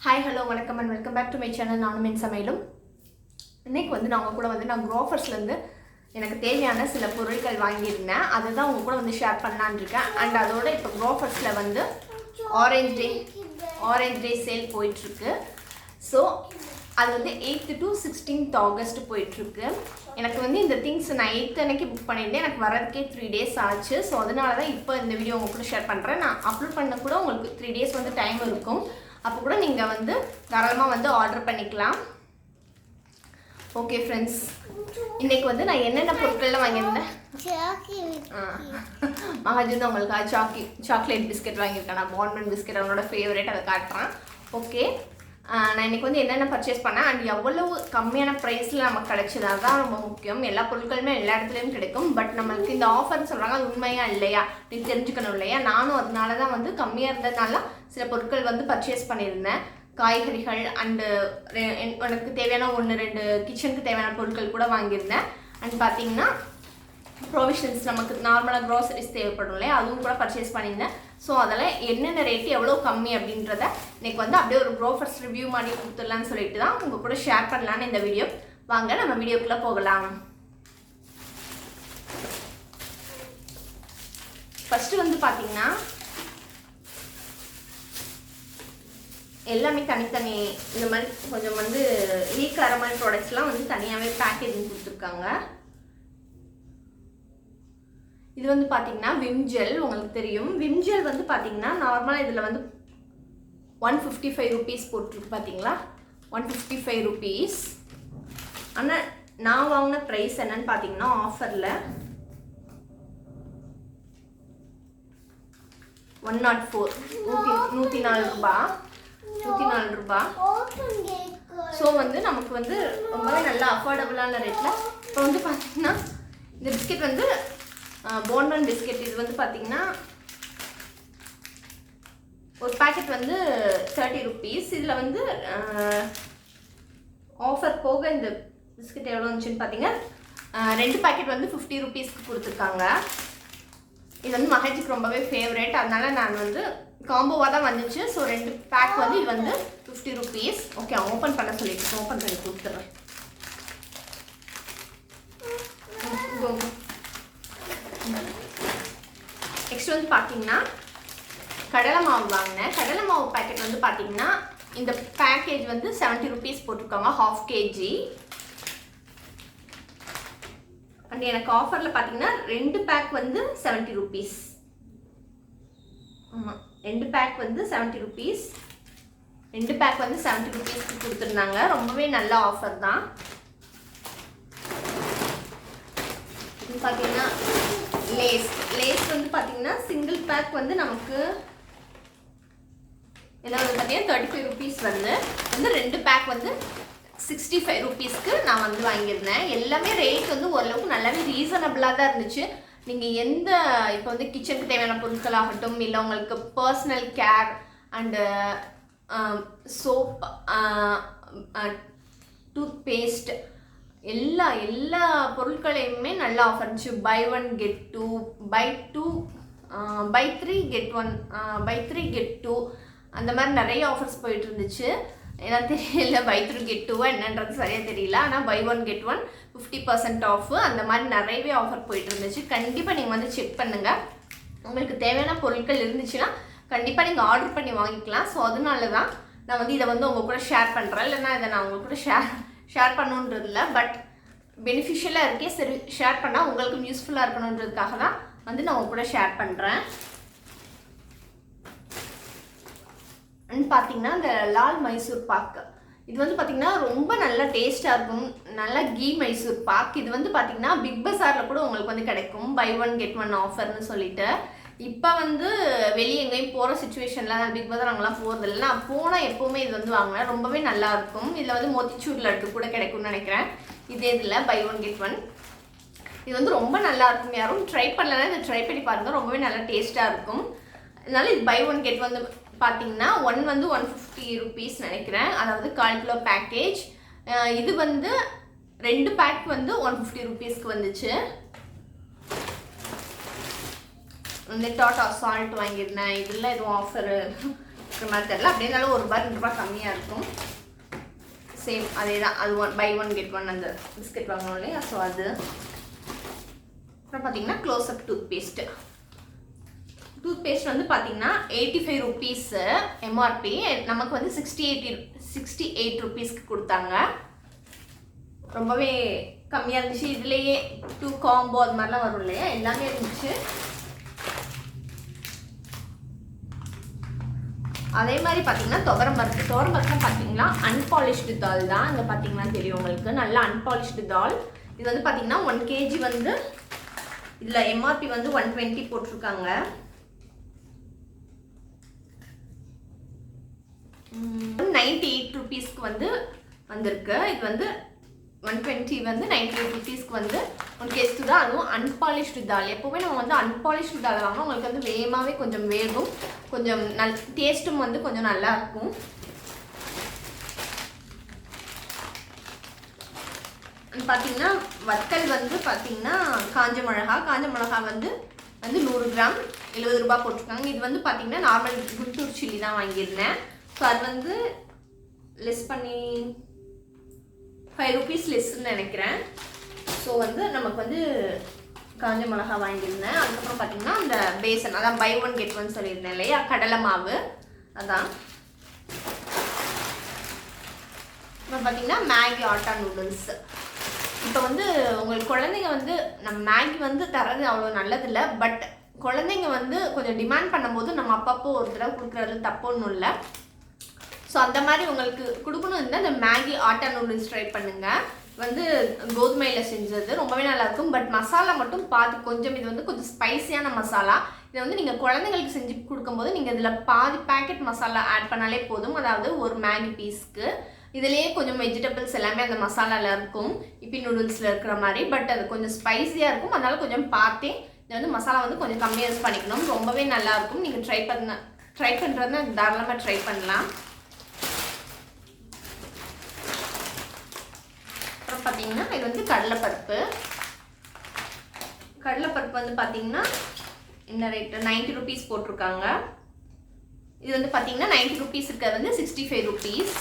Hi hello வணக்கம் and welcome back to my channel. நானும் என் சமையலும். இன்றைக்கி நான் உங்கள் கூட நான் க்ரோஃபர்ஸ்லேருந்து எனக்கு தேவையான சில பொருட்கள் வாங்கியிருந்தேன். அதை தான் உங்கள் கூட ஷேர் பண்ணலான்னு இருக்கேன். அண்ட் அதோட இப்போ க்ரோஃபர்ஸில் ஆரஞ்ச் டே சேல் போயிட்டுருக்கு. ஸோ அது 8th to 16th August போயிட்டுருக்கு. எனக்கு இந்த திங்ஸ் நான் 8th அன்னைக்கு புக் பண்ணியிருந்தேன். எனக்கு வரதுக்கே 3 days ஆச்சு. ஸோ அதனால தான் இப்போ இந்த வீடியோ உங்கள் கூட ஷேர் பண்ணுறேன். நான் அப்லோட் பண்ண கூட உங்களுக்கு 3 days டைம் இருக்கும். அப்போ கூட நீங்கள் தாராளமாக ஆர்டர் பண்ணிக்கலாம். ஓகே ஃப்ரெண்ட்ஸ், இன்றைக்கி நான் என்னென்ன பொருட்கள்லாம் வாங்கியிருந்தேன். மகாஜன் தான் உங்களுக்காக சாக்லேட் பிஸ்கெட் வாங்கியிருக்கேன். நான் பான்மன் பிஸ்கெட் அவனோட ஃபேவரேட், அதை காட்டுறேன். ஓகே, நான் இன்றைக்கி என்னென்ன பர்ச்சேஸ் பண்ணேன் அண்ட் எவ்வளவு கம்மியான ப்ரைஸில் நமக்கு கிடைச்சது தான் ரொம்ப முக்கியம். எல்லா பொருட்களுமே எல்லா இடத்துலையும் கிடைக்கும். பட் நம்மளுக்கு இந்த ஆஃபர்னு சொல்கிறாங்க, அது உண்மையாக இல்லையா நீ தெரிஞ்சுக்கணும் இல்லையா. நானும் அதனால தான் கம்மியாக இருந்ததுனால சில பொருட்கள் பர்ச்சேஸ் பண்ணியிருந்தேன். காய்கறிகள் அண்டு எனக்கு தேவையான 1-2 கிச்சனுக்கு தேவையான பொருட்கள் கூட வாங்கியிருந்தேன். அண்ட் பார்த்தீங்கன்னா ப்ரொவிஷன்ஸ் நமக்கு நார்மலாக க்ரோசரிஸ் தேவைப்படும் இல்லையா, அதுவும் கூட பர்ச்சேஸ் பண்ணியிருந்தேன். ஸோ அதெல்லாம் என்னென்ன ரேட்டு எவ்வளோ கம்மி அப்படின்றத இன்றைக்கி அப்படியே ஒரு க்ரோஃபர்ஸ் ரிவ்யூ மாதிரி கொடுத்துடலான்னு சொல்லிட்டு தான் உங்கள் கூட ஷேர் பண்ணலான்னு இந்த வீடியோ. வாங்க நம்ம வீடியோக்குள்ளே போகலாம். ஃபஸ்ட்டு பார்த்தீங்கன்னா எல்லாமே தனித்தனி இந்த மாதிரி கொஞ்சம் லீக் ஆகிற மாதிரி ப்ராடக்ட்ஸ்லாம் தனியாகவே பேக்கேஜிங் கொடுத்துருக்காங்க. இது பார்த்தீங்கன்னா விம்ஜெல், உங்களுக்கு தெரியும். விம்ஜெல் பார்த்தீங்கன்னா நார்மலாக இதில் 155 rupees போட்டிருக்கு பார்த்தீங்களா, 155 rupees. ஆனால் நான் வாங்கின ப்ரைஸ் என்னன்னு பார்த்தீங்கன்னா ஆஃபரில் 104 ரூபாய். ஸோ நமக்கு ரொம்பவே நல்லா அஃபோர்டபுளான ரேட்டில். இப்போ பார்த்தீங்கன்னா இந்த பிஸ்கெட் போன்மன் பிஸ்கெட் இது பார்த்தீங்கன்னா ஒரு பேக்கெட் 30 rupees. இதில் ஆஃபர் போக இந்த பிஸ்கெட் எவ்வளோ வந்துச்சுன்னு பார்த்தீங்கன்னா 2 பேக்கெட் 50 rupeesக்கு கொடுத்துருக்காங்க. இது மகேஜுக்கு ரொம்பவே ஃபேவரேட், அதனால நான் காம்போவாக தான் வந்துச்சு. ஸோ 2 பேக் இது 50 rupees. ஓகே, ஓப்பன் பண்ண சொல்லிட்டு ஓப்பன் பண்ணி கொடுத்துட்றேன். நெக்ஸ்ட் பார்த்தீங்கன்னா கடலை மாவு வாங்கினேன். கடலை மாவு பேக்கெட் பார்த்தீங்கன்னா இந்த பேக்கேஜ் 70 rupees போட்டிருக்காங்க, 1/2 kg. அண்ட் எனக்கு ஆஃபரில் பார்த்தீங்கன்னா 2 பேக் 70 rupees. ஆமாம், 2 பேக் 70 rupees. 2 பேக் 70 rupeesக்கு கொடுத்துருந்தாங்க. ரொம்பவே நல்ல ஆஃபர் தான். இது பார்த்தீங்கன்னா லேஸ் பார்த்தீங்கன்னா சிங்கிள் பேக் நமக்கு என்ன பார்த்தீங்கன்னா 35 rupees 2 பேக் 65 rupeesக்கு நான் வாங்கியிருந்தேன். எல்லாமே ரேட் ஓரளவுக்கு நல்லாவே ரீசனபிளாக தான் இருந்துச்சு. நீங்கள் எந்த இப்போ கிச்சனுக்கு தேவையான பொருட்களாகட்டும், இல்லை உங்களுக்கு personal care and soap, toothpaste, எல்லா பொருட்களையுமே நல்லா ஆஃபர் இருந்துச்சு. buy 1 get 2, buy 3 get 1, buy 3 get 2 அந்த மாதிரி நிறைய ஆஃபர்ஸ் போயிட்டு இருந்துச்சு. ஏன்னா தெரியல buy 3 get 2 என்னன்றது சரியாக தெரியல. ஆனால் buy 1 get 1 50% ஆஃப் அந்த மாதிரி நிறையவே ஆஃபர் போயிட்டு இருந்துச்சு. கண்டிப்பாக நீங்கள் செக் பண்ணுங்கள். உங்களுக்கு தேவையான பொருட்கள் இருந்துச்சுன்னா கண்டிப்பாக நீங்கள் ஆர்டர் பண்ணி வாங்கிக்கலாம். ஸோ அதனால தான் நான் இதை உங்கள் கூட ஷேர் பண்ணுறேன். இல்லைன்னா இதை நான் உங்கள் கூட ஷேர் பண்ணுன்றது இல்லை, பட் பெனிஃபிஷியலாக இருக்கே, சரி ஷேர் பண்ணால் உங்களுக்கும் யூஸ்ஃபுல்லாக இருக்கணுன்றதுக்காக தான் நான் உங்க கூட ஷேர் பண்ணுறேன். பார்த்தீங்கன்னா இந்த லால் மைசூர் பாக் இது பார்த்தீங்கன்னா ரொம்ப நல்ல டேஸ்ட்டாக இருக்கும். நல்லா கீ மைசூர் பாக். இது பார்த்தீங்கன்னா பிக் பஸாரில் கூட உங்களுக்கு கிடைக்கும், buy 1 get 1 ஆஃபர்னு சொல்லிட்டு. இப்போ வெளியே எங்கேயும் போகிற சுச்சுவேஷனில் பிக் பஸார் அங்கெல்லாம் போகிறதில்ல. நான் போனால் எப்போவுமே இது வாங்கினேன். ரொம்பவே நல்லாயிருக்கும். இதில் மோத்திச்சூர் லட்டு கூட கிடைக்கும்னு நினைக்கிறேன். இதே இதில் buy 1 get 1 இது ரொம்ப நல்லாயிருக்கும். யாரும் ட்ரை பண்ணலன்னா இதை ட்ரை பண்ணி பாருங்கள், ரொம்பவே நல்லா டேஸ்ட்டாக இருக்கும். அதனால இது buy 1 get 1 பார்த்தீங்கன்னா 150 rupees நினைக்கிறேன். அதாவது 1/4 கிலோ பேக்கேஜ். இது 2 பேக் 150 rupeesக்கு வந்துச்சு. டாட்டா சால்ட் வாங்கியிருந்தேன். இதில் எதுவும் ஆஃபரு இருக்கிற மாதிரி தெரியல. அப்படியே இருந்தாலும் ரூபா 2 ரூபா கம்மியாக இருக்கும். சேம் அதே தான், அது பை ஒன் கெட் ஒன் அந்த பிஸ்கெட் வாங்கணும் இல்லையா, ஸோ அது. அப்புறம் பார்த்தீங்கன்னா க்ளோஸ்அப் டூத்பேஸ்ட்டு. டூத்பேஸ்ட் வந்து பார்த்தீங்கன்னா 85 ருபீஸு எம்ஆர்பி. நமக்கு வந்து 68 ருபீஸ்க்கு கொடுத்தாங்க. ரொம்பவே கம்மியாக இருந்துச்சு. இதுலேயே 2 காம்போ அது மாதிரிலாம் வரும் இல்லையா, எல்லாமே இருந்துச்சு. அதே மாதிரி பார்த்தீங்கன்னா துவரம்பருப்பு பார்த்தீங்கன்னா அன்பாலிஷ்டு தால் தான். இங்கே பார்த்தீங்கன்னா தெரியும் உங்களுக்கு, நல்லா அன்பாலிஷ்டு தால். இது வந்து பார்த்தீங்கன்னா 1 kg வந்து இதில் எம்ஆர்பி வந்து 120 போட்டிருக்காங்க. 98 ருபீஸ்க்கு வந்து வந்திருக்கு. இது வந்து 120 வந்து 98 ருபீஸ்க்கு வந்து 1 kg தான். அதுவும் அன்பாலிஷ்டு தால். எப்போவுமே நம்ம வந்து அன்பாலிஷ்டு தால் வாங்கினா உங்களுக்கு வந்து வேகமாகவே கொஞ்சம் வேகும், கொஞ்சம் டேஸ்ட்டும் வந்து கொஞ்சம் நல்லா இருக்கும். பார்த்தீங்கன்னா வத்தல் வந்து பார்த்தீங்கன்னா காஞ்ச மிளகா வந்து 100 கிராம் 70 ரூபா போட்டிருக்காங்க. இது வந்து பார்த்தீங்கன்னா நார்மல் குண்டூர் சில்லி தான் வாங்கியிருந்தேன். ஸோ அது வந்து லெஸ் பண்ணி 5 ருபீஸ் லெஸ்ன்னு நினைக்கிறேன். ஸோ வந்து நமக்கு வந்து காஞ்ச மிளகா வாங்கியிருந்தேன். அதுக்கப்புறம் பார்த்தீங்கன்னா அந்த பேசன், அதான் பை ஒன் கெட் ஒன் சொல்லியிருந்தேன் இல்லையா, கடலை மாவு அதான். அப்புறம் பார்த்தீங்கன்னா மேகி ஆட்டா நூடுல்ஸ். இப்போ வந்து உங்களுக்கு குழந்தைங்க வந்து நம்ம மேகி வந்து தரது அவ்வளோ நல்லதில்லை. பட் குழந்தைங்க வந்து கொஞ்சம் டிமாண்ட் பண்ணும்போது நம்ம அப்பப்போ ஒரு தடவை கொடுக்குறதுல தப்பொன்னும் இல்லை. ஸோ அந்த மாதிரி உங்களுக்கு கொடுக்கணும் இருந்தால் இந்த மேகி ஆட்டா நூடுல்ஸ் ட்ரை பண்ணுங்கள். வந்து கோதுமையில் செஞ்சது ரொம்பவே நல்லாயிருக்கும். பட் மசாலா மட்டும் பார்த்து கொஞ்சம், இது வந்து கொஞ்சம் ஸ்பைசியான மசாலா. இதை வந்து நீங்கள் குழந்தைங்களுக்கு செஞ்சு கொடுக்கும்போது நீங்கள் இதில் பாதி பேக்கெட் மசாலா ஆட் பண்ணாலே போதும். அதாவது ஒரு மேகி பீஸ்க்கு இதுலேயே கொஞ்சம் வெஜிடபிள்ஸ் எல்லாமே அந்த மசாலாவில் இருக்கும், இப்பி நூடுல்ஸில் இருக்கிற மாதிரி. பட் அது கொஞ்சம் ஸ்பைஸியாக இருக்கும். அதனால் கொஞ்சம் பார்த்தே இதை வந்து மசாலா வந்து கொஞ்சம் கம்மியாக யூஸ் பண்ணிக்கணும். ரொம்பவே நல்லாயிருக்கும். நீங்கள் ட்ரை பண்ணுறதுனா தாராளமாக ட்ரை பண்ணலாம். அப்புறம் பார்த்தீங்கன்னா இது வந்து கடலைப்பருப்பு வந்து பார்த்தீங்கன்னா என்ன ரேட்டு, 90 ருபீஸ் போட்டிருக்காங்க. இது வந்து பார்த்தீங்கன்னா 90 ருபீஸ் இருக்கிறது வந்து 65 ருபீஸ்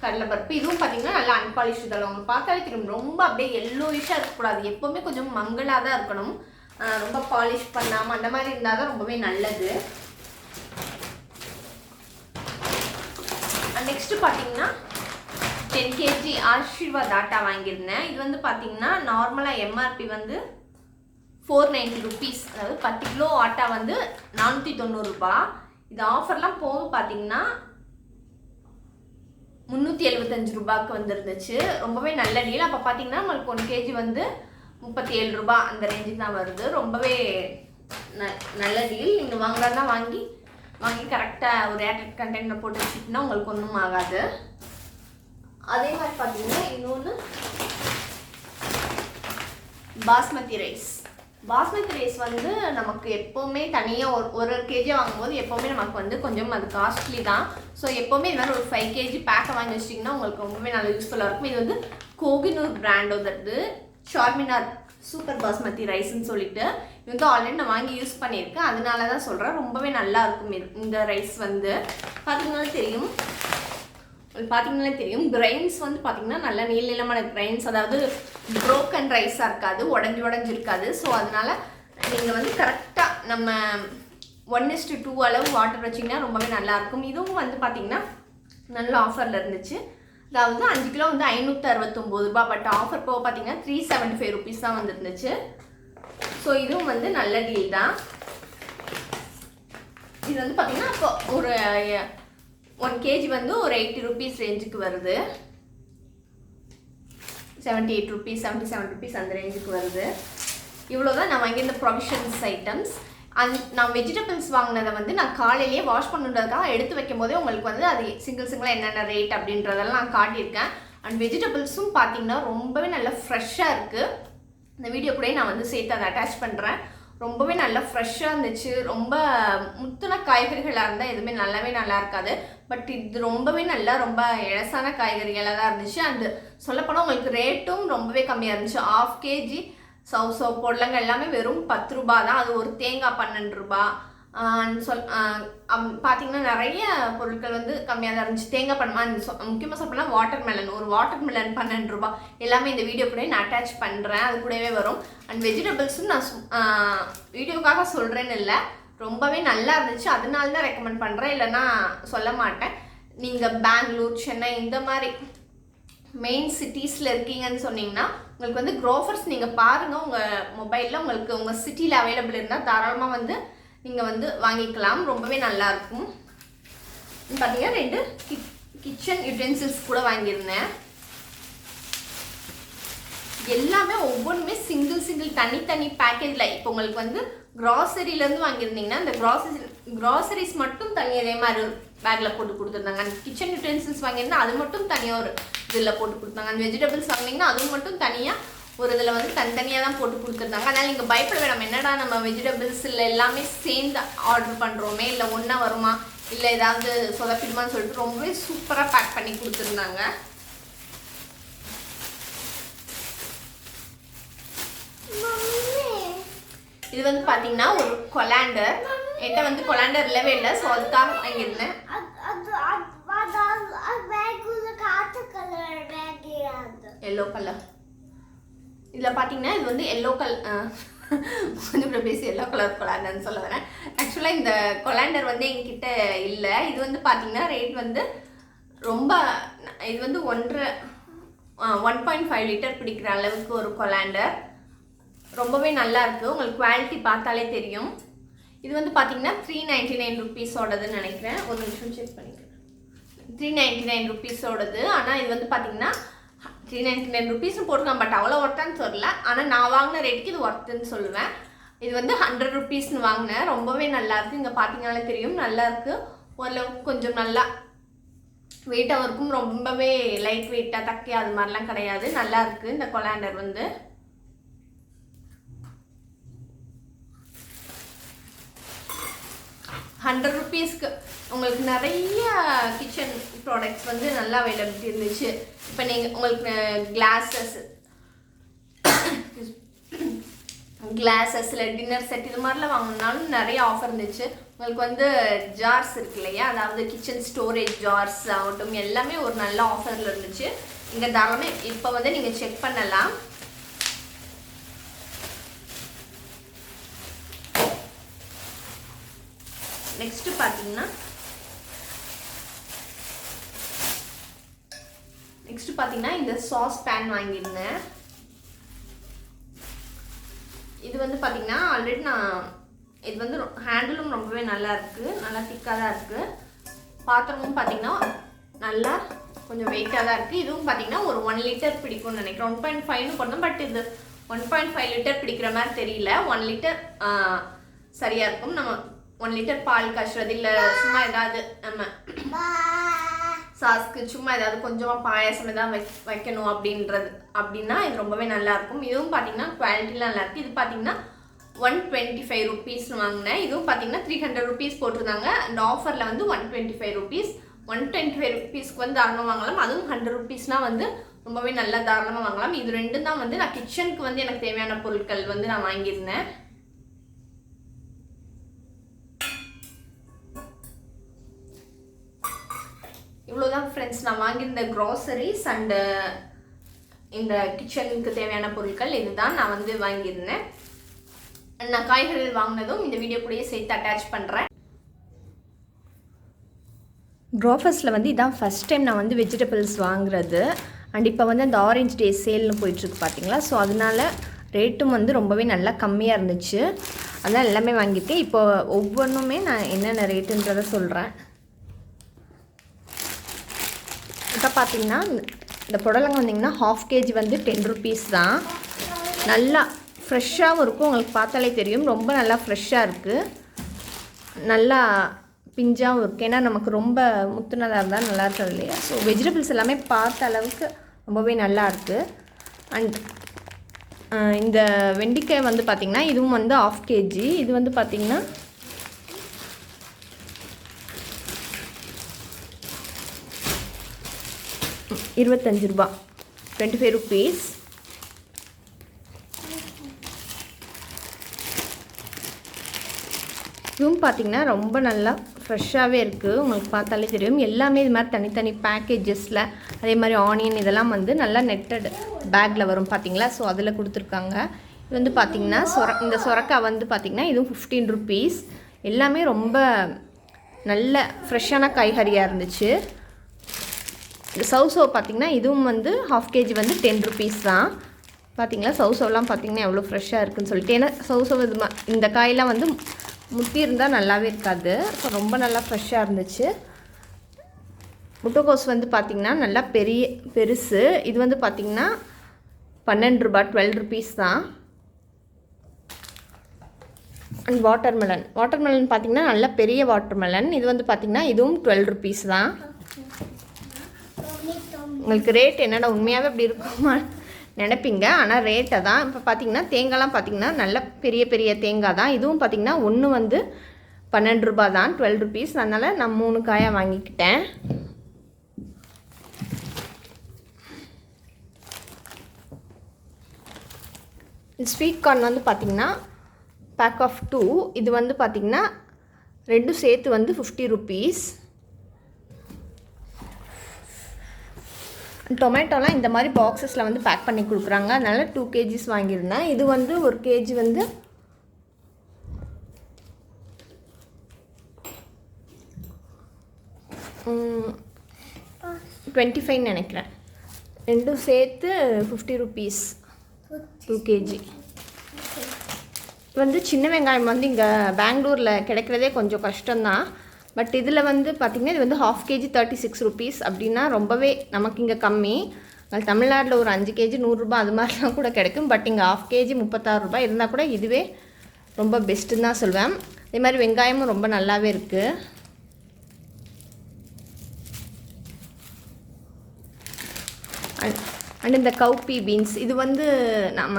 கடலைப்பருப்பு. இதுவும் பார்த்தீங்கன்னா நல்லா அன்பாலிஷ்டு தால். அவங்க பார்த்தாலே தெரியும், ரொம்ப அப்படியே எல்லோயிஷாக இருக்கக்கூடாது. எப்போவுமே கொஞ்சம் மங்கலாக தான் இருக்கணும். ரொம்ப பாலிஷ் பண்ணாமல் அந்த மாதிரி இருந்தால் தான் ரொம்பவே நல்லது. நெக்ஸ்ட்டு பார்த்தீங்கன்னா 10 kg ஆஷிர்வாத் ஆட்டா வாங்கியிருந்தேன். இது வந்து பார்த்தீங்கன்னா நார்மலாக எம்ஆர்பி வந்து 490 ருபீஸ். அதாவது 10 கிலோ ஆட்டா வந்து 490 ரூபா. இது ஆஃபர்லாம் போக பார்த்தீங்கன்னா 375 ரூபாய்க்கு வந்துருந்துச்சு. ரொம்பவே நல்ல டீல். அப்போ பார்த்தீங்கன்னா நம்மளுக்கு 1 kg வந்து 37 ரூபா அந்த ரேஞ்சுக்கு தான் வருது. ரொம்பவே நல்ல டீல். நீங்கள் வாங்குறதா வாங்கி கரெக்டாக ஒரு ஏர்டெட் கண்டெய்னர் போட்டு வச்சுட்டுனா உங்களுக்கு ஒன்றும் ஆகாது. அதே மாதிரி பார்த்தீங்கன்னா இன்னொன்று பாஸ்மதி ரைஸ் வந்து நமக்கு எப்போவுமே தனியாக ஒரு kg வாங்கும்போது எப்போவுமே நமக்கு வந்து கொஞ்சம் அது காஸ்ட்லி தான். ஸோ எப்போவுமே இது மாதிரி ஒரு 5 kg பேக்கை வாங்கி வச்சிட்டிங்கன்னா உங்களுக்கு ரொம்பவே நல்லா யூஸ்ஃபுல்லாக இருக்கும். இது வந்து கோகினூர் பிராண்டோடது ஷார்மினார் சூப்பர் பாஸ்மதி ரைஸ்ன்னு சொல்லிட்டு இது வந்து ஆல்ரெடி நான் வாங்கி யூஸ் பண்ணியிருக்கேன். அதனால தான் சொல்கிறேன், ரொம்பவே நல்லா இருக்கும். இந்த ரைஸ் வந்து பார்த்தீங்கன்னாலே தெரியும் கிரைன்ஸ் வந்து பார்த்தீங்கன்னா நல்ல நீளமான கிரைன்ஸ், அதாவது ப்ரோக்கன் ரைஸாக இருக்காது, உடஞ்சி இருக்காது. ஸோ அதனால் நீங்கள் வந்து கரெக்டாக நம்ம 1:2 அளவு வாட்டர் வச்சிங்கன்னா ரொம்பவே நல்லாயிருக்கும். இதுவும் வந்து பார்த்தீங்கன்னா நல்ல ஆஃபரில் இருந்துச்சு. அதாவது 5 கிலோ வந்து 569 ரூபா. பட் ஆஃபர் போக பார்த்தீங்கன்னா 375 ருபீஸ் தான் வந்துருந்துச்சு. ஸோ இதுவும் வந்து நல்ல டீல் தான். இது வந்து பார்த்தீங்கன்னா இப்போ ஒரு 1 kg வந்து ஒரு 80 ருபீஸ் ரேஞ்சுக்கு வருது. 78 ருபீஸ் 77 ருபீஸ் அந்த ரேஞ்சுக்கு வருது. இவ்வளோ தான் நான் வாங்கியிருந்த ப்ரொவிஷன்ஸ் ஐட்டம்ஸ். நான் வெஜிடபிள்ஸ் வாங்கினதை வந்து நான் காலையிலேயே வாஷ் பண்ணுறதுக்காக எடுத்து வைக்கும் போதே உங்களுக்கு வந்து அது சிங்கிளாக என்னென்ன ரேட் அப்படின்றதெல்லாம் நான் காட்டியிருக்கேன். அண்ட் வெஜிடபிள்ஸும் பார்த்தீங்கன்னா ரொம்பவே நல்லா ஃப்ரெஷ்ஷாக இருக்குது. இந்த வீடியோ கூட நான் வந்து சேர்த்து அதை அட்டாச் பண்ணுறேன். ரொம்பவே நல்லா ஃப்ரெஷ்ஷாக இருந்துச்சு. ரொம்ப முத்தின காய்கறிகளாக இருந்தால் எதுவுமே நல்லா இருக்காது. பட் இது ரொம்பவே நல்லா ரொம்ப இலசான காய்கறிகளாக தான் இருந்துச்சு. அந்த சொல்லப்போனால் உங்களுக்கு ரேட்டும் ரொம்பவே கம்மியாக இருந்துச்சு. 1/2 kg சவ் பொடலங்க எல்லாமே வெறும் 10 ரூபா தான். அது ஒரு தேங்காய் 12 ரூபா. பார்த்தீங்கன்னா நிறைய பொருட்கள் வந்து கம்மியாக தான் இருந்துச்சு. தேங்காய் பழமாக முக்கியமாக சொல்லப்போனால் வாட்டர்மெலன், ஒரு வாட்டர்மெலன் 12 ரூபா. எல்லாமே இந்த வீடியோ கூட நான் அட்டாச் பண்ணுறேன், அது கூடவே வரும். அண்ட் வெஜிடபிள்ஸும் நான் வீடியோக்காக சொல்கிறேன்னு இல்லை, ரொம்பவே நல்லா இருந்துச்சு, அதனால தான் ரெக்கமெண்ட் பண்ணுறேன், இல்லைன்னா சொல்ல மாட்டேன். நீங்கள் பெங்களூர், சென்னை இந்த மாதிரி மெயின் சிட்டிஸில் இருக்கீங்கன்னு சொன்னீங்கன்னா உங்களுக்கு வந்து க்ரோஃபர்ஸ் நீங்கள் பாருங்கள், உங்கள் மொபைலில் உங்களுக்கு உங்கள் சிட்டியில் அவைலபிள் இருந்தால் தாராளமாக வந்து நீங்கள் வந்து வாங்கிக்கலாம், ரொம்பவே நல்லாயிருக்கும். பார்த்தீங்கன்னா 2 கிச்சன் யுட்டென்சில்ஸ் கூட வாங்கியிருந்தேன். எல்லாமே ஒவ்வொன்றுமே சிங்கிள் தனி பேக்கேஜில். இப்போ உங்களுக்கு வந்து க்ராசரியிலேருந்து வாங்கியிருந்தீங்கன்னா இந்த க்ராசரிஸ் மட்டும் தனியாக இதே மாதிரி பேக்கில் போட்டு கொடுத்துருந்தாங்க. அந்த கிச்சன் யூட்டென்சில்ஸ் வாங்கியிருந்தா அது மட்டும் தனியாக ஒரு இதில் போட்டு கொடுத்தாங்க. அந்த வெஜிடபிள்ஸ் வாங்கினீங்கன்னா அது மட்டும் தனியாக ஒரு இதில் வந்து தனித்தனியாக தான் போட்டு கொடுத்துருந்தாங்க. அதனால் நீங்கள் பயப்பட வேண்டாம், என்னடா நம்ம வெஜிடபிள்ஸ் இல்லை எல்லாமே சேர்ந்து ஆர்டர் பண்ணுறோமே, இல்லை ஒன்றா வருமா, இல்லை ஏதாவது சொதப்பிடுமான்னு சொல்லிட்டு ரொம்பவே சூப்பராக பேக் பண்ணி கொடுத்துருந்தாங்க. இது வந்து பார்த்தீங்கன்னா ஒரு கொலாண்டர். என்கிட்ட வந்து கொலாண்டர் இல்லவே இல்லை, ஸோ அதுக்காக வாங்கியிருந்தேன். Yellow colour. இதில் பார்த்தீங்கன்னா இது வந்து எல்லோ கலர், கொஞ்சம் கூட பேசி எல்லோ கலர் கொலாண்டர்னு சொல்ல வரேன். ஆக்சுவலாக இந்த கொலாண்டர் வந்து என்கிட்ட இல்லை. இது வந்து பார்த்தீங்கன்னா ரேட் வந்து ரொம்ப, இது வந்து 1.5 லிட்டர் பிடிக்கிற அளவுக்கு ஒரு கொலாண்டர், ரொம்பவே நல்லா இருக்குது. உங்களுக்கு குவாலிட்டி பார்த்தாலே தெரியும். இது வந்து பார்த்தீங்கன்னா 399 ருபீஸோடதுன்னு நினைக்கிறேன். ஒரு நிமிஷம் செக் பண்ணிக்கிறேன். 399 ருபீஸோடது. ஆனால் இது வந்து பார்த்தீங்கன்னா 399 ருபீஸ்னு போட்டுருக்கான், பட் அவ்வளோ ஒர்த்தான்னு சொல்லல. ஆனால் நான் வாங்கின ரேட்டுக்கு இது ஒர்த்துன்னு சொல்லுவேன். இது வந்து 100 ருபீஸ்னு வாங்கினேன், ரொம்பவே நல்லாயிருக்கு. இங்கே பார்த்தீங்கனாலே தெரியும், நல்லாயிருக்கு. ஓரளவுக்கு கொஞ்சம் நல்லா வெயிட்டாகவும் இருக்கும், ரொம்பவே லைட் வெயிட்டாக தக்கி அது மாதிரிலாம் கிடையாது, நல்லா இருக்குது இந்த கொலாண்டர் வந்து. ₹100 உங்களுக்கு நிறைய கிச்சன் ப்ராடக்ட்ஸ் வந்து நல்லா அவைலபிலிட்டி இருந்துச்சு. இப்போ நீங்கள் உங்களுக்கு கிளாஸஸில் டின்னர் செட் இது மாதிரிலாம் வாங்கினாலும் நிறைய ஆஃபர் இருந்துச்சு. உங்களுக்கு வந்து ஜார்ஸ் இருக்கு இல்லையா, அதாவது கிச்சன் ஸ்டோரேஜ் ஜார்ஸ் ஆகட்டும், எல்லாமே ஒரு நல்ல ஆஃபரில் இருந்துச்சு. இங்கே தாராளமே இப்போ வந்து நீங்கள் செக் பண்ணலாம். நெக்ஸ்ட் பார்த்தீங்கன்னா இந்த சாஸ் பேன் வாங்கியிருந்தேன். இது வந்து பார்த்தீங்கன்னா ஆல்ரெடி இது வந்து ஹேண்டிலும் ரொம்பவே நல்லா இருக்குது, நல்லா திக்காக தான் இருக்குது. பாத்திரமும் பார்த்தீங்கன்னா நல்லா கொஞ்சம் வெயிட்டாக தான் இருக்குது. இதுவும் பார்த்தீங்கன்னா ஒரு 1 லிட்டர் பிடிக்கும்னு நினைக்கிறேன். 1.5ன்னு போனோம், பட் இது 1.5 லிட்டர் பிடிக்கிற மாதிரி தெரியல. 1 லிட்டர் சரியாக இருக்கும். நம்ம 1 லிட்டர் பால் காய்ச்சுறது, இல்லை சும்மா ஏதாவது நம்ம சாஸ்க்கு சும்மா ஏதாவது கொஞ்சமாக பாயாசம் ஏதாவது வைக்கணும் அப்படின்னா இது ரொம்பவே நல்லாயிருக்கும். இதுவும் பார்த்தீங்கன்னா குவாலிட்டிலாம் நல்லாயிருக்கு. இது பார்த்தீங்கன்னா 125 ருபீஸ்னு வாங்கினேன். இதுவும் பார்த்தீங்கன்னா 300 ருபீஸ் போட்டிருந்தாங்க. அந்த ஆஃபரில் வந்து 125 ருபீஸ். 125 ருபீஸ்க்கு வந்து தாராளமாக வாங்கலாம். அதுவும் 100 ருபீஸ்னால் வந்து ரொம்பவே நல்லா தாராளமாக வாங்கலாம். இது ரெண்டும் தான் வந்து நான் கிச்சனுக்கு வந்து எனக்கு தேவையான பொருட்கள் வந்து நான் வாங்கியிருந்தேன். இவ்வளோதான் ஃப்ரெண்ட்ஸ், நான் வாங்கியிருந்த க்ராசரிஸ் அண்டு இந்த கிச்சனுக்கு தேவையான பொருட்கள் இதுதான் நான் வந்து வாங்கியிருந்தேன். நான் காய்கறிகள் வாங்கினதும் இந்த வீடியோ கூடயே சேர்த்து அட்டாச் பண்ணுறேன். க்ரோஃபர்ஸில் வந்து இதான் ஃபஸ்ட் டைம் நான் வந்து வெஜிடபிள்ஸ் வாங்குறது. அண்ட் இப்போ வந்து அந்த ஆரஞ்ச் டே சேல்னு போயிட்டுருக்கு பார்த்தீங்களா, ஸோ அதனால் ரேட்டும் வந்து ரொம்பவே நல்லா கம்மியாக இருந்துச்சு. அதனால் எல்லாமே வாங்கியிருக்கேன். இப்போ ஒவ்வொன்றுமே நான் என்னென்ன ரேட்டுன்றதை சொல்கிறேன். இப்போ பார்த்தீங்கன்னா இந்த புடலங்க வந்திங்கன்னா 1/2 kg வந்து 10 ருபீஸ் தான். நல்லா ஃப்ரெஷ்ஷாகவும் இருக்கும், உங்களுக்கு பார்த்தாலே தெரியும், ரொம்ப நல்லா ஃப்ரெஷ்ஷாக இருக்குது, நல்லா பிஞ்சாகவும் இருக்குது. ஏன்னா நமக்கு ரொம்ப முத்துனதாக இருந்தால் நல்லா இருக்கிறது இல்லையா. ஸோ வெஜிடபிள்ஸ் எல்லாமே பார்த்த அளவுக்கு ரொம்பவே நல்லா இருக்குது. அண்ட் இந்த வெண்டைக்காய் வந்து பார்த்திங்கன்னா இதுவும் வந்து 1/2 kg. இது வந்து பார்த்திங்கன்னா 25 ரூபா, 25 ருபீஸ். இதுவும் பார்த்திங்கன்னா ரொம்ப நல்லா ஃப்ரெஷ்ஷாகவே இருக்குது. உங்களுக்கு பார்த்தாலே தெரியும். எல்லாமே இது மாதிரி தனித்தனி பேக்கேஜஸில் அதே மாதிரி ஆனியன் இதெல்லாம் வந்து நல்லா நெட்டட் பேக்கில் வரும் பார்த்திங்களா. ஸோ அதில் கொடுத்துருக்காங்க. இது வந்து பார்த்திங்கன்னா இந்த சொரக்காய் வந்து பார்த்திங்கன்னா இதுவும் 15 rupees. எல்லாமே ரொம்ப நல்ல ஃப்ரெஷ்ஷான காய்கறியாக இருந்துச்சு. இந்த சௌசோ பார்த்திங்கன்னா இதுவும் வந்து 1/2 kg வந்து 10 rupees தான். பார்த்திங்களா சௌசோலாம் பார்த்திங்கன்னா எவ்வளோ ஃப்ரெஷ்ஷாக இருக்குதுன்னு சொல்லிட்டு. ஏன்னா சௌசோ இந்த காயெலாம் வந்து முட்டி இருந்தால் நல்லாவே இருக்காது. ஸோ ரொம்ப நல்லா ஃப்ரெஷ்ஷாக இருந்துச்சு. முட்டைக்கோஸ் வந்து பார்த்திங்கன்னா நல்லா பெருசு. இது வந்து பார்த்திங்கன்னா 12 ரூபாய் 12 rupees தான். அண்ட் வாட்டர்மெலன் பார்த்திங்கன்னா நல்ல பெரிய வாட்டர்மெலன். இது வந்து பார்த்திங்கன்னா இதுவும் 12 rupees தான். உங்களுக்கு ரேட் என்னடா உண்மையாகவே அப்படி இருக்குமா நினைப்பீங்க. ஆனால் ரேட்டை தான். இப்போ பார்த்திங்கன்னா தேங்காய்லாம் பார்த்திங்கன்னா நல்ல பெரிய பெரிய தேங்காய் தான். இதுவும் பார்த்திங்கன்னா ஒன்று வந்து 12 ரூபாய் தான் 12 rupees. அதனால் நான் 3 காயாக வாங்கிக்கிட்டேன். ஸ்வீட் கார்ன் வந்து பார்த்திங்கன்னா பேக் ஆஃப் 2. இது வந்து பார்த்திங்கன்னா 2 சேர்த்து வந்து 50 rupees. டொமேட்டோலாம் இந்த மாதிரி பாக்ஸஸில் வந்து பேக் பண்ணி கொடுக்குறாங்க. அதனால் 2 kgs வாங்கியிருந்தேன். இது வந்து 1 kg வந்து 25 நினைக்கிறேன். 2 சேர்த்து 50 rupees 2 kg. வந்து சின்ன வெங்காயம் வந்து இங்கே பெங்களூரில் கிடைக்கிறதே கொஞ்சம் கஷ்டம்தான். பட் இதில் வந்து பார்த்திங்கன்னா இது வந்து 1/2 kg 36 rupees அப்படின்னா ரொம்பவே நமக்கு இங்கே கம்மி. தமிழ்நாட்டில் ஒரு 5 kg 100 ரூபாய் அது மாதிரிலாம் கூட கிடைக்கும். பட் இங்கே 1/2 kg 36 ரூபாய் இருந்தால் கூட இதுவே ரொம்ப பெஸ்ட்டுன்னு தான் சொல்வேன். அதே மாதிரி வெங்காயமும் ரொம்ப நல்லாவே இருக்குது. அண்ட் இந்த கவுப்பி பீன்ஸ் இது வந்து நம்ம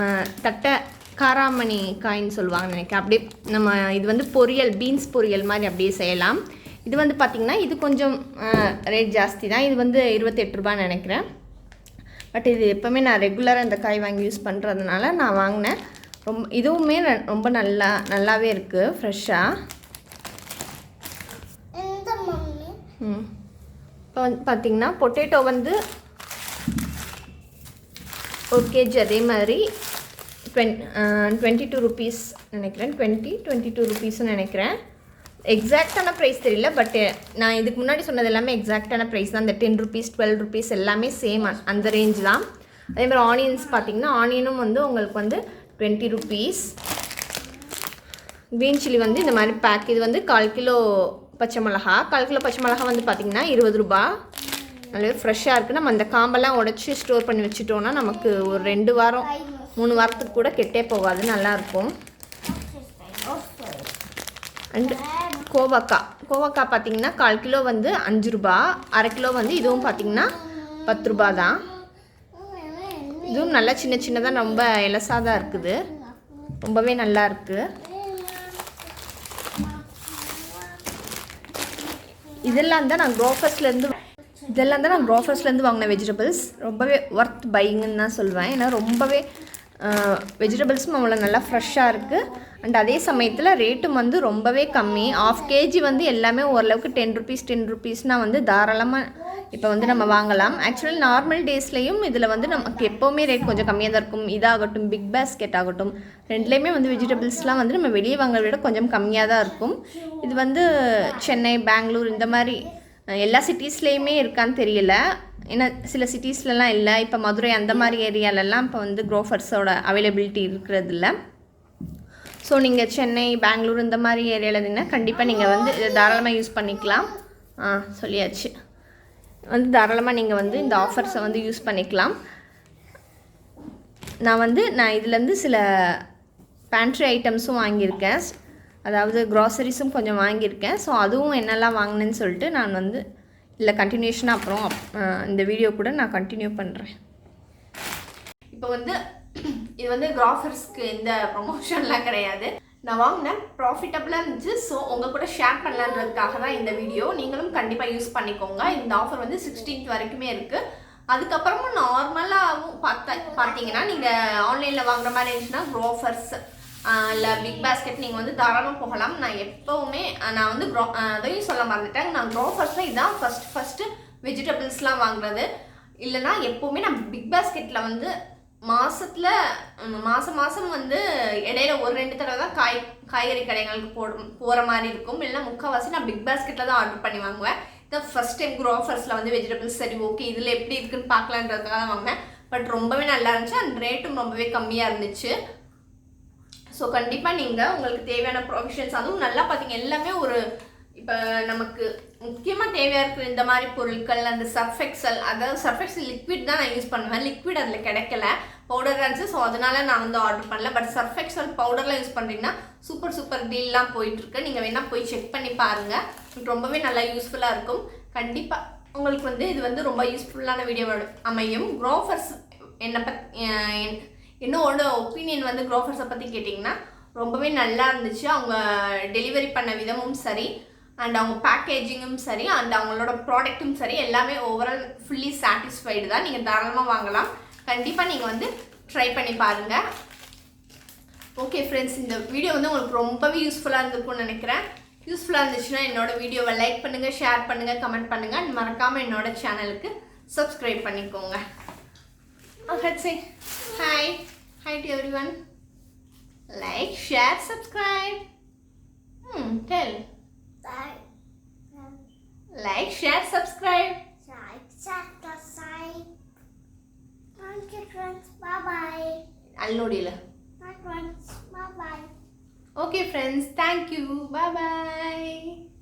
காராமணி காயின்னு சொல்லுவாங்கன்னு நினைக்கிறேன். அப்படியே நம்ம இது வந்து பொரியல் பீன்ஸ் பொரியல் மாதிரி அப்படியே செய்யலாம். இது வந்து பார்த்திங்கன்னா இது கொஞ்சம் ரேட் ஜாஸ்தி தான். இது வந்து 28 ரூபான்னு நினைக்கிறேன். பட் இது எப்போவுமே நான் ரெகுலராக இந்த காய் வாங்கி யூஸ் பண்ணுறதுனால நான் வாங்கினேன். இதுவுமே ரொம்ப நல்லாவே இருக்குது ஃப்ரெஷ்ஷாக. இப்போ வந்து பார்த்திங்கன்னா பொட்டேட்டோ வந்து 1 kg அதே மாதிரி 22 rupees நினைக்கிறேன். 22 rupeesன்னு நினைக்கிறேன். எக்ஸாக்டான ப்ரைஸ் தெரியல. பட் நான் இதுக்கு முன்னாடி சொன்னது எல்லாமே எக்ஸாக்டான ப்ரைஸ் தான். இந்த 10 rupees 12 rupees எல்லாமே சேம் அந்த ரேஞ்ச் தான். அதே மாதிரி ஆனியன்ஸ் பார்த்திங்கன்னா ஆனியனும் வந்து உங்களுக்கு வந்து 20 rupees. க்ரீன் சில்லி வந்து இந்த மாதிரி பேக். இது வந்து 1/4 கிலோ பச்சை மிளகா. 1/4 கிலோ பச்சை மிளகா வந்து பார்த்திங்கன்னா 20 ரூபாய். நல்லாவே ஃப்ரெஷ்ஷாக இருக்குது. நம்ம அந்த காம்பெல்லாம் உடச்சி ஸ்டோர் பண்ணி வச்சுட்டோன்னா நமக்கு ஒரு 2 வாரம் 3 வாரத்துக்கு கூட கெட்டே போகாது. நல்லாயிருக்கும். அண்டு கோவக்காய் பார்த்திங்கன்னா 1/4 கிலோ வந்து 5 ரூபாய். 1/2 கிலோ வந்து இதுவும் பார்த்திங்கன்னா 10 ரூபாய் தான். இதுவும் நல்லா சின்னதாக ரொம்ப எலசாக தான் இருக்குது. ரொம்பவே நல்லா இருக்குது. இதெல்லாம் தான் நான் க்ரோஃபர்ஸ்லேருந்து வாங்கின வெஜிடபிள்ஸ். ரொம்பவே ஒர்த் பையிங்குன்னு தான் சொல்வேன். ஏன்னா ரொம்பவே வெஜிடபிள்ஸும் அவ்வளோ நல்லா ஃப்ரெஷ்ஷாக இருக்குது. அண்ட் அதே சமயத்தில் ரேட்டும் வந்து ரொம்பவே கம்மி. 1/2 kg வந்து எல்லாமே ஓரளவுக்கு 10 rupeesனால் வந்து தாராளமாக இப்போ வந்து நம்ம வாங்கலாம். ஆக்சுவலி நார்மல் டேஸ்லேயும் இதில் வந்து நமக்கு எப்போவுமே ரேட் கொஞ்சம் கம்மியாக தான் இருக்கும். இதாகட்டும் பிக் பாஸ்கெட் ஆகட்டும் ரெண்டுலேயுமே வந்து வெஜிடபிள்ஸ்லாம் வந்து நம்ம வெளியே வாங்குறத விட கொஞ்சம் கம்மியாக தான் இருக்கும். இது வந்து சென்னை பெங்களூர் இந்த மாதிரி எல்லா சிட்டிஸ்லேயுமே இருக்கான்னு தெரியல. ஏன்னா சில சிட்டிஸ்லலாம் இல்லை. இப்போ மதுரை அந்த மாதிரி ஏரியாலெல்லாம் இப்போ வந்து க்ரோஃபர்ஸோட அவைலபிலிட்டி இருக்கிறது இல்லை. ஸோ நீங்கள் சென்னை பெங்களூர் இந்த மாதிரி ஏரியாவில் இருந்தீங்கன்னா கண்டிப்பாக நீங்கள் வந்து இதை தாராளமாக யூஸ் பண்ணிக்கலாம். சொல்லியாச்சு. வந்து தாராளமாக நீங்கள் வந்து இந்த ஆஃபர்ஸை வந்து யூஸ் பண்ணிக்கலாம். நான் இதுலேருந்து சில பேண்ட்ரி ஐட்டம்ஸும் வாங்கியிருக்கேன். அதாவது க்ராசரிஸும் கொஞ்சம் வாங்கியிருக்கேன். ஸோ அதுவும் என்னெல்லாம் வாங்கினேன்னு சொல்லிட்டு நான் வந்து இல்லை கண்டினியூஷனாக அப்புறம் இந்த வீடியோ கூட நான் கண்டினியூ பண்ணுறேன். இப்போ வந்து இது வந்து க்ராஃபர்ஸ்க்கு எந்த ப்ரொமோஷன்லாம் கிடையாது. நான் வாங்கினேன் ப்ராஃபிட்டபுளாக இருந்துச்சு. ஸோ உங்கள் கூட ஷேர் பண்ணலான்றதுக்காக தான் இந்த வீடியோ. நீங்களும் கண்டிப்பாக யூஸ் பண்ணிக்கோங்க. இந்த ஆஃபர் வந்து 16th வரைக்குமே இருக்குது. அதுக்கப்புறமும் நார்மலாகவும் பார்த்தீங்கன்னா நீங்கள் ஆன்லைனில் வாங்குற மாதிரி இருந்துச்சுன்னா க்ரோஃபர்ஸ் இல்லை பிக் பாஸ்கெட் நீங்கள் வந்து தாராளமாக போகலாம். நான் எப்போவுமே நான் வந்து அதையும் சொல்ல மறந்துட்டேன், நான் க்ரோஃபர்ஸில் இதான் ஃபஸ்ட்டு வெஜிடபிள்ஸ்லாம் வாங்குறது. இல்லைனா எப்போவுமே நான் பிக் பாஸ்கெட்டில் வந்து மாதம் வந்து இடையில 1-2 தடவை தான் காய்கறி கடைகளுக்கு போகிற மாதிரி இருக்கும். இல்லைனா முக்கால்வாசி நான் பிக் பாஸ்கெட்டில் தான் ஆர்டர் பண்ணி வாங்குவேன். இதான் ஃபஸ்ட் டைம் க்ரோஃபர்ஸில் வந்து வெஜிடபிள்ஸ் சரி ஓகே இதில் எப்படி இருக்குன்னு பார்க்கலான்றதுக்காக தான் வாங்கினேன். பட் ரொம்பவே நல்லா இருந்துச்சு அண்ட் ரேட்டும் ரொம்பவே கம்மியாக இருந்துச்சு. ஸோ கண்டிப்பாக நீங்கள் உங்களுக்கு தேவையான ப்ரொவிஷன்ஸ் அதுவும் நல்லா பார்த்தீங்க எல்லாமே ஒரு இப்போ நமக்கு முக்கியமாக தேவையாக இருக்கிற இந்த மாதிரி பொருட்கள் அந்த சர்ஃப் எக்ஸல், அதாவது சர்ஃப் எக்ஸல் லிக்விட் தான் நான் யூஸ் பண்ணுவேன். லிக்விட் அதில் கிடைக்கல, பவுடர் இருந்துச்சு. ஸோ அதனால நான் வந்து ஆர்டர் பண்ணல. பட் சர்ஃப் எக்ஸல் பவுடர்லாம் யூஸ் பண்ணுறீங்கன்னா சூப்பர் டீல்லாம் போயிட்டுருக்கு. நீங்கள் வேணால் போய் செக் பண்ணி பாருங்கள், ரொம்பவே நல்லா யூஸ்ஃபுல்லாக இருக்கும். கண்டிப்பாக உங்களுக்கு வந்து இது வந்து ரொம்ப யூஸ்ஃபுல்லான வீடியோ அமையும். க்ரோஃபர்ஸ் என்னோட ஒப்பீனியன் வந்து க்ரோஃபர்ஸை பற்றி கேட்டிங்கன்னா ரொம்பவே நல்லா இருந்துச்சு. அவங்க டெலிவரி பண்ண விதமும் சரி அண்ட் அவங்க பேக்கேஜிங்கும் சரி அண்ட் அவங்களோட ப்ராடக்ட்டும் சரி எல்லாமே ஓவரால் ஃபுல்லி சாட்டிஸ்ஃபைடு தான். நீங்கள் தாராளமாக வாங்கலாம். கண்டிப்பாக நீங்கள் வந்து ட்ரை பண்ணி பாருங்கள். ஓகே ஃப்ரெண்ட்ஸ், இந்த வீடியோ வந்து உங்களுக்கு ரொம்பவே யூஸ்ஃபுல்லாக இருந்திருக்கும்னு நினைக்கிறேன். யூஸ்ஃபுல்லாக இருந்துச்சுன்னா என்னோடய வீடியோவை லைக் பண்ணுங்கள், ஷேர் பண்ணுங்கள், கமெண்ட் பண்ணுங்கள் அண்ட் மறக்காமல் என்னோட சேனலுக்கு சப்ஸ்கிரைப் பண்ணிக்கோங்க. Let's say hi to everyone. Like, share, subscribe. Tell. Like, share, subscribe. Thank you friends. Bye bye. Allodila. Bye friends. Bye bye. Okay friends, thank you. Bye bye.